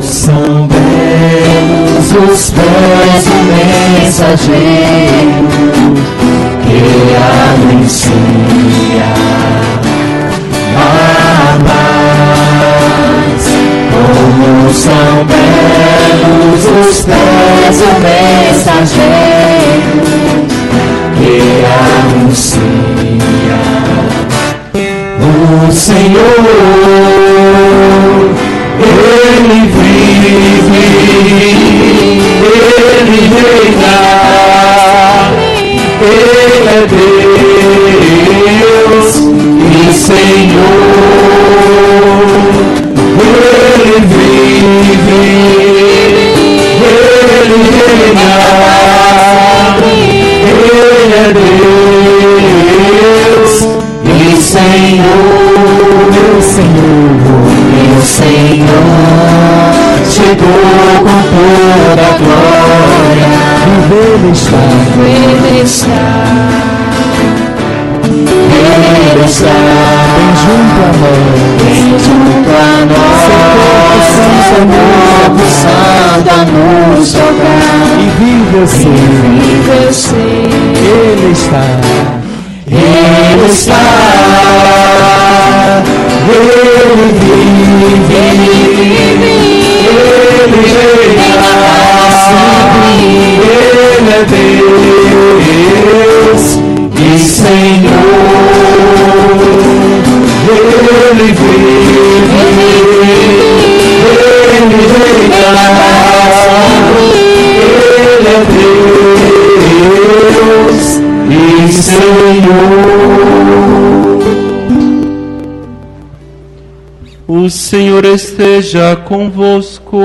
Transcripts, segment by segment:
São belos os pés do mensageiro que anuncia a paz. Como são belos os pés do mensageiro que anuncia o Senhor. Ele vive, Ele reina, Ele é Deus e Senhor. Ele vive, Ele reina, Ele é Deus e Senhor, meu Senhor. Meu Senhor, chegou com toda a glória, Ele está, Ele está, Ele está, bem junto a nós, seu corpo santo a nos tocar, e vive eu sei, Ele está, Ele está. Ele vive, Ele reina, Ele é Deus e Senhor. Ele vive, Ele reina, Ele é Deus e Senhor. O Senhor esteja convosco.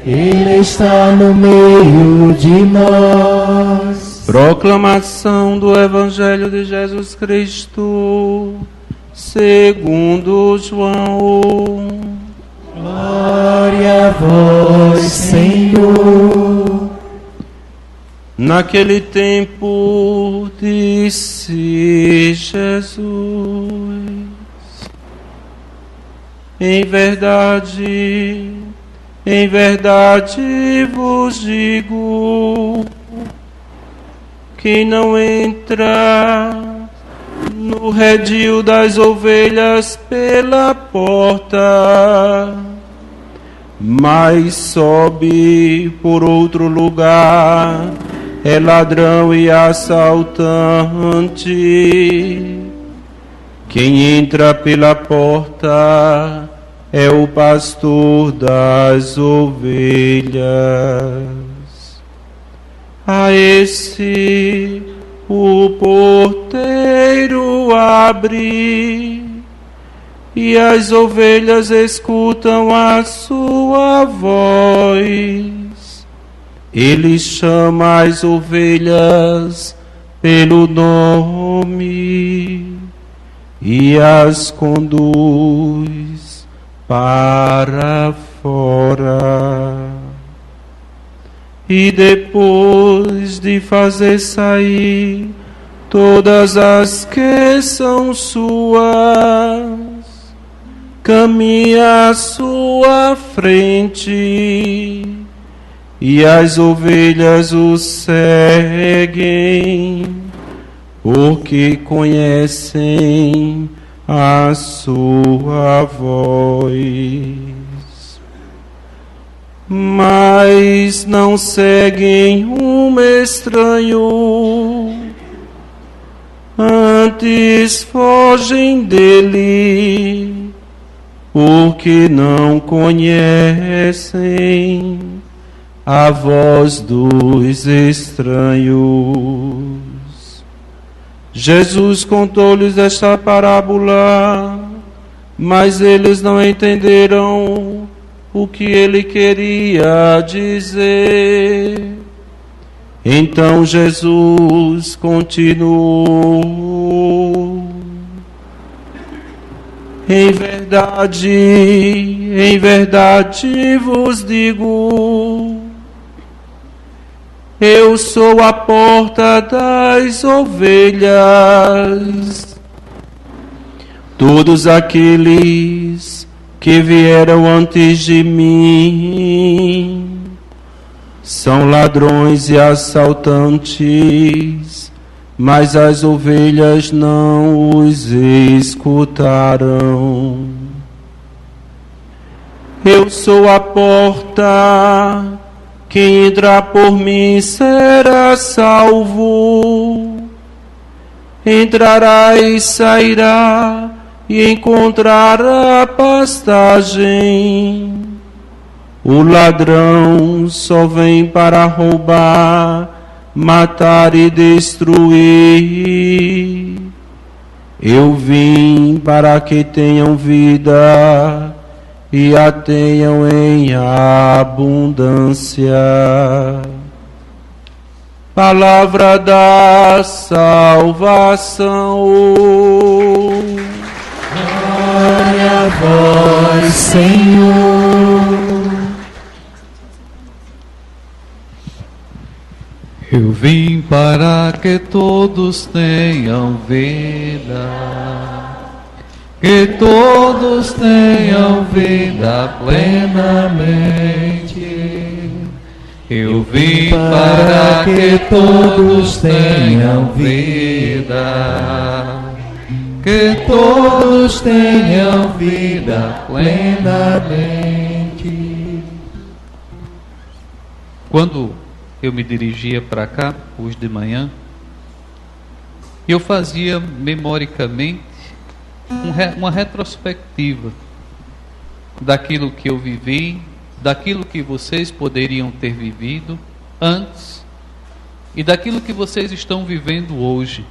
Ele está no meio de nós. Proclamação do Evangelho de Jesus Cristo, segundo João. Glória a vós, Senhor. Naquele tempo disse Jesus: em verdade vos digo, quem não entra no redil das ovelhas pela porta, mas sobe por outro lugar, é ladrão e assaltante. Quem entra pela porta é o pastor das ovelhas. A esse o porteiro abre, e as ovelhas escutam a sua voz. Ele chama as ovelhas pelo nome e as conduz para fora. E depois de fazer sair todas as que são suas, caminha à sua frente, e as ovelhas o seguem, porque conhecem a sua voz. Mas não seguem um estranho, antes fogem dele, porque não conhecem a voz dos estranhos. Jesus contou-lhes esta parábola, mas eles não entenderam o que ele queria dizer. Então Jesus continuou: em verdade vos digo, eu sou a porta das ovelhas. Todos aqueles que que vieram antes de mim são ladrões e assaltantes, mas as ovelhas não os escutarão. Eu sou a porta, quem entrar por mim será salvo. Entrará e sairá e encontrará pastagem. O ladrão só vem para roubar, matar e destruir. Eu vim para que tenham vida e a tenham em abundância. Palavra da salvação. Glória a vós, Senhor. Eu vim para que todos tenham vida, que todos tenham vida plenamente. Eu vim para que todos tenham vida, que todos tenham vida plenamente. Quando eu me dirigia para cá, hoje de manhã, eu fazia memoricamente uma retrospectiva daquilo que eu vivi, daquilo que vocês poderiam ter vivido antes e daquilo que vocês estão vivendo hoje.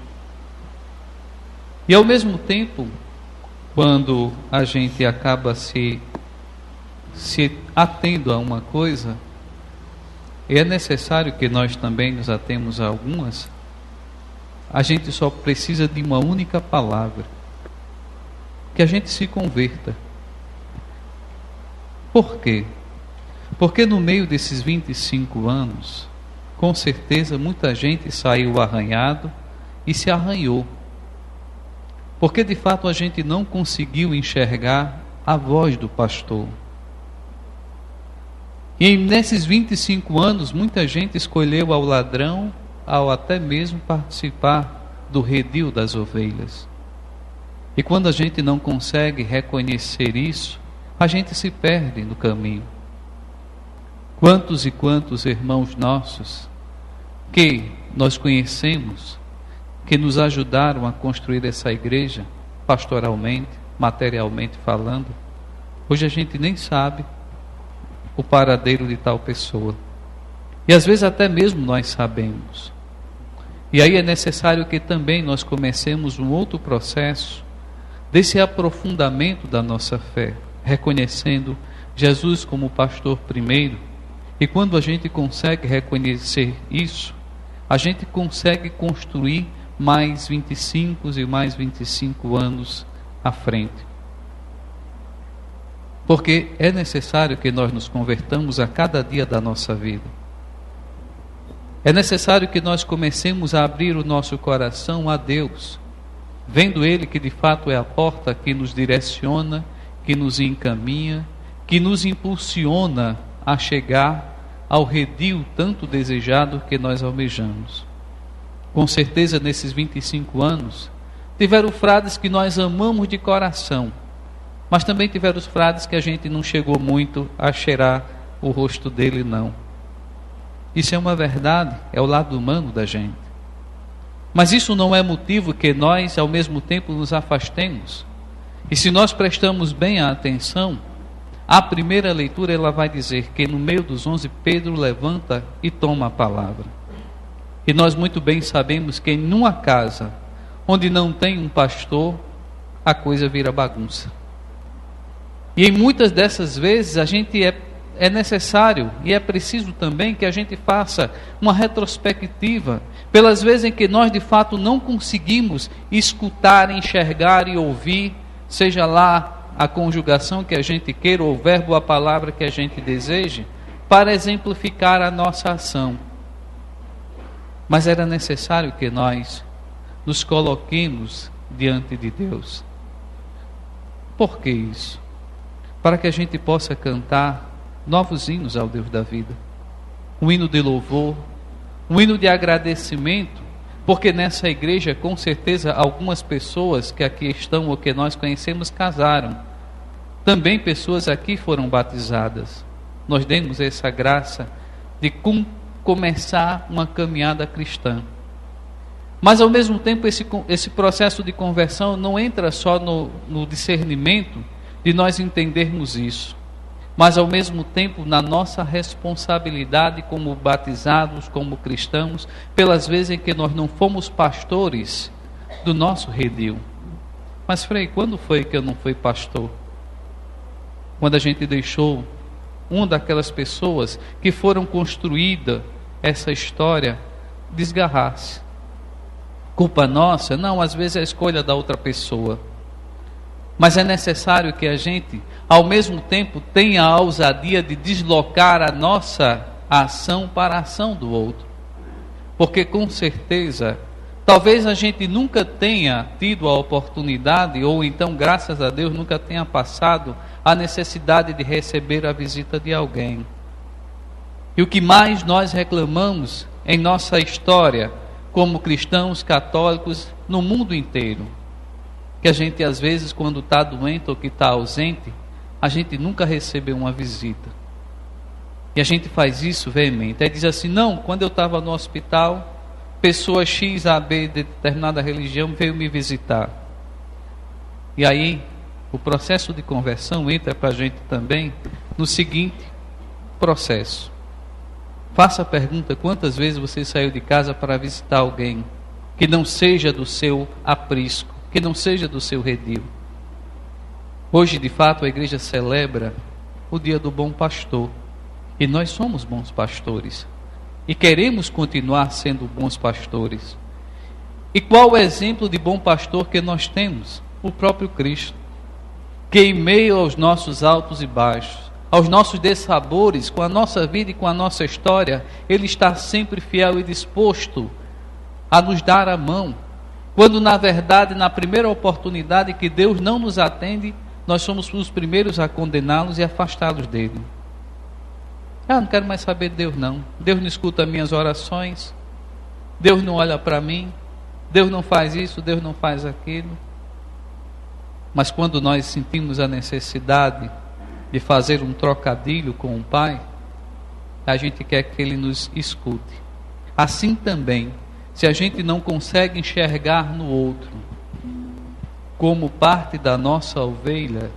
E ao mesmo tempo, quando a gente acaba se atendo a uma coisa, é necessário que nós também nos atemos a algumas. A gente só precisa de uma única palavra: que a gente se converta. Por quê? Porque no meio desses 25 anos, com certeza muita gente saiu arranhado e se arranhou. Porque de fato a gente não conseguiu enxergar a voz do pastor. E nesses 25 anos, muita gente escolheu ao ladrão, ao até mesmo participar do redil das ovelhas. E quando a gente não consegue reconhecer isso, a gente se perde no caminho. Quantos e quantos irmãos nossos que nós conhecemos, que nos ajudaram a construir essa igreja, pastoralmente, materialmente falando, hoje a gente nem sabe o paradeiro de tal pessoa. E às vezes até mesmo nós sabemos. E aí é necessário que também nós comecemos um outro processo desse aprofundamento da nossa fé, reconhecendo Jesus como pastor primeiro. E quando a gente consegue reconhecer isso, a gente consegue construir mais 25 e mais 25 anos à frente. Porque é necessário que nós nos convertamos a cada dia da nossa vida. É necessário que nós comecemos a abrir o nosso coração a Deus, vendo Ele que de fato é a porta que nos direciona, que nos encaminha, que nos impulsiona a chegar ao redil tanto desejado que nós almejamos. Com certeza nesses 25 anos, tiveram frades que nós amamos de coração, mas também tiveram os frades que a gente não chegou muito a cheirar o rosto dele, não. Isso é uma verdade, é o lado humano da gente. Mas isso não é motivo que nós, ao mesmo tempo, nos afastemos. E se nós prestamos bem a atenção, a primeira leitura ela vai dizer que no meio dos 11, Pedro levanta e toma a palavra. E nós muito bem sabemos que em uma casa onde não tem um pastor, a coisa vira bagunça. E em muitas dessas vezes a gente é necessário e é preciso também que a gente faça uma retrospectiva pelas vezes em que nós de fato não conseguimos escutar, enxergar e ouvir, seja lá a conjugação que a gente queira, ou o verbo ou a palavra que a gente deseje, para exemplificar a nossa ação. Mas era necessário que nós nos coloquemos diante de Deus. Por que isso? para que a gente possa cantar novos hinos ao Deus da vida. Um hino de louvor, um hino de agradecimento, porque nessa igreja, com certeza, algumas pessoas que aqui estão ou que nós conhecemos casaram. Também pessoas aqui foram batizadas. Nós demos essa graça de começar uma caminhada cristã. Mas ao mesmo tempo esse processo de conversão não entra só no discernimento de nós entendermos isso, mas ao mesmo tempo na nossa responsabilidade como batizados, como cristãos, pelas vezes em que nós não fomos pastores do nosso redil. Mas Frei, quando foi que eu não fui pastor? Quando a gente deixou uma daquelas pessoas que foram construída essa história desgarrar-se. Culpa nossa? Não, às vezes é a escolha da outra pessoa. Mas é necessário que a gente, ao mesmo tempo, tenha a ousadia de deslocar a nossa ação para a ação do outro. Porque com certeza, talvez a gente nunca tenha tido a oportunidade, ou então, graças a Deus, nunca tenha passado a necessidade de receber a visita de alguém. E o que mais nós reclamamos em nossa história, como cristãos católicos no mundo inteiro, que a gente às vezes, quando está doente ou que está ausente, a gente nunca recebeu uma visita. E a gente faz isso veemente. Aí diz assim, não, quando eu estava no hospital, pessoa X, A, B de determinada religião veio me visitar. E aí, o processo de conversão entra para a gente também no seguinte processo. Faça a pergunta, quantas vezes você saiu de casa para visitar alguém que não seja do seu aprisco, que não seja do seu redil? Hoje, de fato, a igreja celebra o dia do bom pastor. E nós somos bons pastores. E queremos continuar sendo bons pastores. E qual o exemplo de bom pastor que nós temos? O próprio Cristo, que em meio aos nossos altos e baixos, aos nossos dessabores, com a nossa vida e com a nossa história, Ele está sempre fiel e disposto a nos dar a mão. Quando na verdade, na primeira oportunidade que Deus não nos atende, nós somos os primeiros a condená-los e afastá-los dele. Não quero mais saber de Deus não. Deus não escuta minhas orações, Deus não olha para mim, Deus não faz isso, Deus não faz aquilo. Mas quando nós sentimos a necessidade de fazer um trocadilho com o Pai, a gente quer que Ele nos escute. Assim também, se a gente não consegue enxergar no outro como parte da nossa ovelha,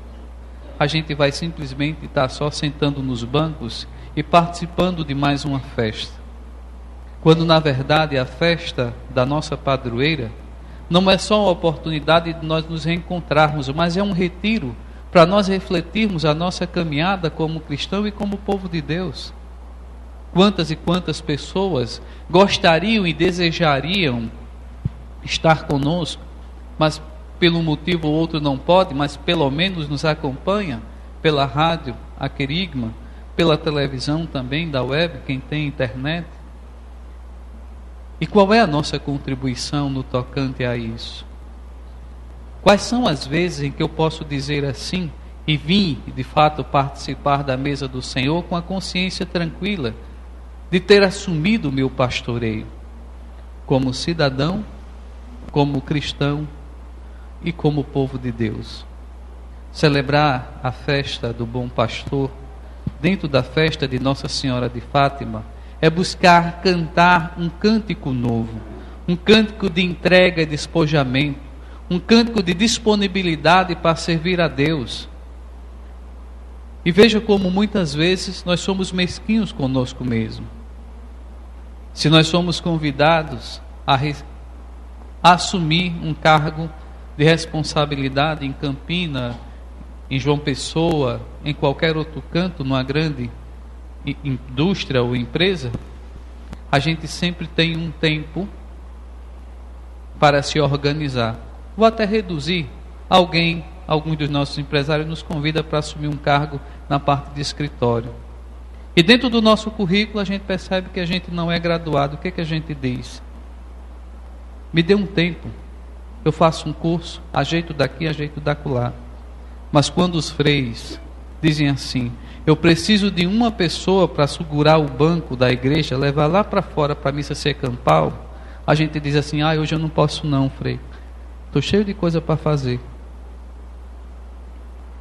a gente vai simplesmente estar só sentando nos bancos e participando de mais uma festa. Quando na verdade a festa da nossa padroeira não é só uma oportunidade de nós nos reencontrarmos, mas é um retiro para nós refletirmos a nossa caminhada como cristão e como povo de Deus. Quantas e quantas pessoas gostariam e desejariam estar conosco, mas pelo motivo ou outro não pode, mas pelo menos nos acompanha pela rádio, a Querigma, pela televisão também, da web, quem tem internet. E qual é a nossa contribuição no tocante a isso? Quais são as vezes em que eu posso dizer assim, e vim de fato participar da mesa do Senhor com a consciência tranquila de ter assumido o meu pastoreio, como cidadão, como cristão e como povo de Deus? Celebrar a festa do bom pastor, dentro da festa de Nossa Senhora de Fátima, é buscar cantar um cântico novo, um cântico de entrega e despojamento, um cântico de disponibilidade para servir a Deus. E veja como muitas vezes nós somos mesquinhos conosco mesmo. Se nós somos convidados a assumir um cargo de responsabilidade em Campina, em João Pessoa, em qualquer outro canto, numa grande indústria ou empresa, a gente sempre tem um tempo para se organizar. Vou até reduzir. Alguns dos nossos empresários nos convida para assumir um cargo na parte de escritório. E dentro do nosso currículo a gente percebe que a gente não é graduado. O que é que a gente diz? Me dê um tempo, eu faço um curso, ajeito daqui, ajeito dacolá. Mas quando os freis dizem assim: eu preciso de uma pessoa para segurar o banco da igreja, levar lá para fora para a missa ser campal. A gente diz assim: hoje eu não posso não, Frei, estou cheio de coisa para fazer.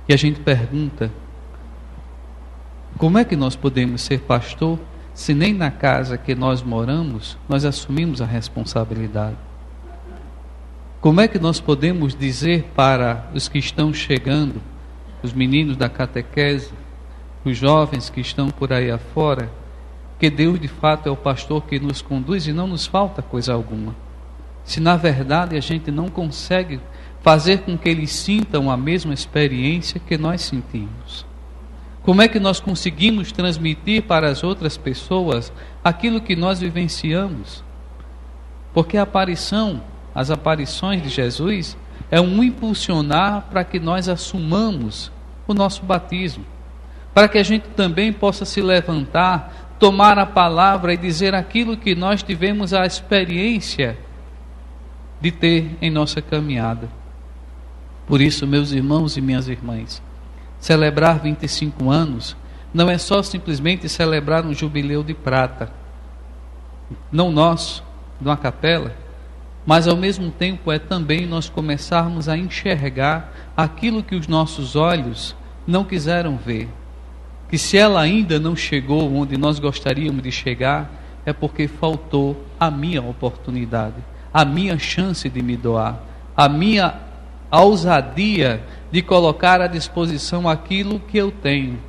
E a gente pergunta: como é que nós podemos ser pastor se nem na casa que nós moramos nós assumimos a responsabilidade? Como é que nós podemos dizer para os que estão chegando, os meninos da catequese, os jovens que estão por aí afora, que Deus de fato é o pastor que nos conduz e não nos falta coisa alguma, se na verdade a gente não consegue fazer com que eles sintam a mesma experiência que nós sentimos? Como é que nós conseguimos transmitir para as outras pessoas aquilo que nós vivenciamos? Porque as aparições de Jesus é um impulsionar para que nós assumamos o nosso batismo, para que a gente também possa se levantar, tomar a palavra e dizer aquilo que nós tivemos a experiência de ter em nossa caminhada. Por isso, meus irmãos e minhas irmãs, celebrar 25 anos não é só simplesmente celebrar um jubileu de prata, não nosso, de uma capela, mas ao mesmo tempo é também nós começarmos a enxergar aquilo que os nossos olhos não quiseram ver. Que se ela ainda não chegou onde nós gostaríamos de chegar, é porque faltou a minha oportunidade, a minha chance de me doar, a minha ousadia de colocar à disposição aquilo que eu tenho.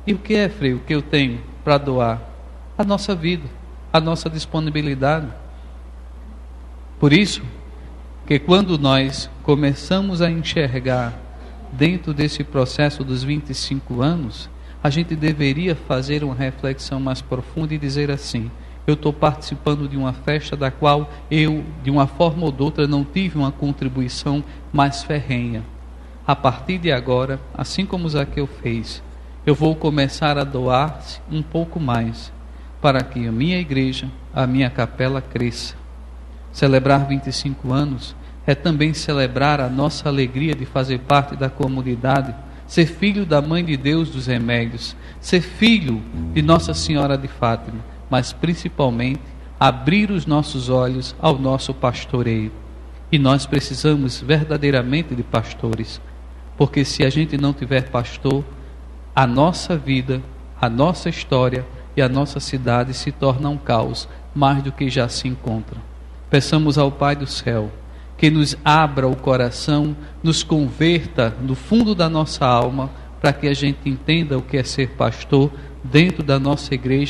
E o que é, Frei, o que eu tenho para doar? A nossa vida, a nossa disponibilidade. Por isso, que quando nós começamos a enxergar dentro desse processo dos 25 anos, a gente deveria fazer uma reflexão mais profunda e dizer assim: eu estou participando de uma festa da qual eu, de uma forma ou de outra, não tive uma contribuição mais ferrenha. A partir de agora, assim como Zaqueu fez, eu vou começar a doar um pouco mais, para que a minha igreja, a minha capela cresça. Celebrar 25 anos é também celebrar a nossa alegria de fazer parte da comunidade, ser filho da Mãe de Deus dos Remédios, ser filho de Nossa Senhora de Fátima, mas principalmente abrir os nossos olhos ao nosso pastoreio. E nós precisamos verdadeiramente de pastores, porque se a gente não tiver pastor, a nossa vida, a nossa história e a nossa cidade se torna um caos, mais do que já se encontra. Peçamos ao Pai do céu que nos abra o coração, nos converta no fundo da nossa alma, para que a gente entenda o que é ser pastor dentro da nossa igreja